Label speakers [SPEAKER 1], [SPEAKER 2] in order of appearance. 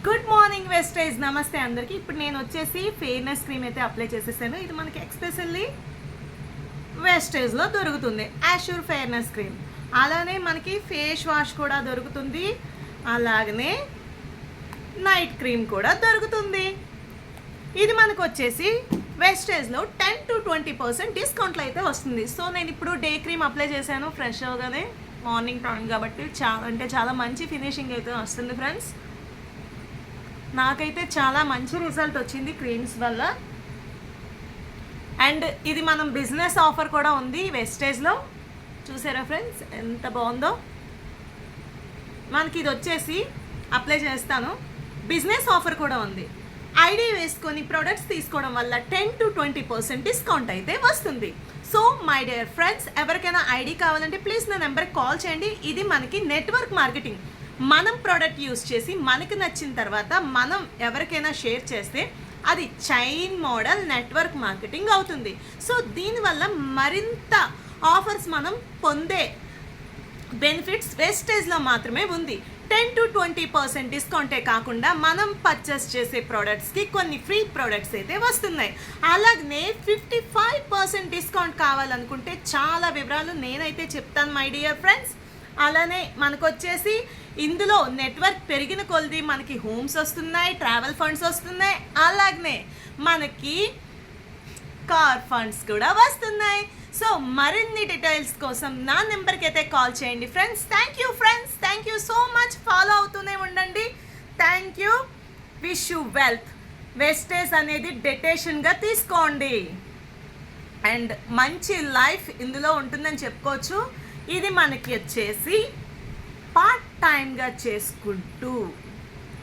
[SPEAKER 1] Good morning wastage. నమస్తే అందరికీ. ఇప్పుడు నేను వచ్చేసి ఫెయిర్నెస్ క్రీమ్ అయితే అప్లై చేసేసాను. ఇది మనకి ఎక్స్పెషల్లీ వెస్టేజ్లో దొరుకుతుంది, యాష్యూర్ ఫెయిర్నెస్ క్రీమ్. అలానే మనకి ఫేస్ వాష్ కూడా దొరుకుతుంది, అలాగనే నైట్ క్రీమ్ కూడా దొరుకుతుంది. ఇది మనకు వచ్చేసి వెస్టేజ్లో 10 to 20% డిస్కౌంట్లో అయితే వస్తుంది. సో నేను ఇప్పుడు డే క్రీమ్ అప్లై చేశాను ఫ్రెష్ అవగానే, మార్నింగ్ టైం కాబట్టి చాలా మంచి ఫినిషింగ్ అయితే వస్తుంది ఫ్రెండ్స్. నాకైతే చాలా మంచి రిజల్ట్ వచ్చింది క్రీమ్స్ వల్ల. అండ్ ఇది మనం బిజినెస్ ఆఫర్ కూడా ఉంది వెస్టేజ్లో. చూసారా ఫ్రెండ్స్ ఎంత బాగుందో. మనకి ఇది వచ్చేసి అప్లై చేస్తాను, బిజినెస్ ఆఫర్ కూడా ఉంది. ఐడి వేసుకొని ప్రొడక్ట్స్ తీసుకోవడం వల్ల 10 to 20% డిస్కౌంట్ అయితే వస్తుంది. సో మై డియర్ ఫ్రెండ్స్, ఎవరికైనా ఐడి కావాలంటే ప్లీజ్ నా నెంబర్కి కాల్ చేయండి. ఇది మనకి నెట్వర్క్ మార్కెటింగ్. మనం ప్రోడక్ట్ యూస్ చేసి మనకి నచ్చిన తర్వాత మనం ఎవరికైనా షేర్ చేస్తే అది చైన్ మోడల్ నెట్వర్క్ మార్కెటింగ్ అవుతుంది. సో దీనివల్ల మరింత ఆఫర్స్ మనం పొందే బెనిఫిట్స్ వెస్టేజ్లో మాత్రమే ఉంది. 10 to 20% డిస్కౌంటే కాకుండా మనం పర్చేస్ చేసే ప్రోడక్ట్స్కి కొన్ని ఫ్రీ ప్రోడక్ట్స్ అయితే వస్తున్నాయి. అలాగనే 55% డిస్కౌంట్ కావాలనుకుంటే చాలా వివరాలు నేనైతే చెప్తాను మై డియర్ ఫ్రెండ్స్. అలానే మనకు వచ్చేసి ఇందులో నెట్వర్క్ పెరిగిన కొలది మనకి హోమ్స్ వస్తున్నాయి, ట్రావెల్ ఫండ్స్ వస్తున్నాయి, అలాగనే మనకి కార్ ఫండ్స్ కూడా వస్తున్నాయి. సో మరిన్ని డీటెయిల్స్ కోసం నా నెంబర్కి అయితే కాల్ చేయండి friends. Thank you friends, thank you so much. Follow అవుతూనే ఉండండి. Thank you. Wish you wealth. Wastage అనేది డెటేషన్గా తీసుకోండి అండ్ మంచి లైఫ్ ఇందులో ఉంటుందని చెప్పుకోవచ్చు. ఇది మనకి వచ్చేసి పార్ట్ టైమ్గా చేసుకుంటూ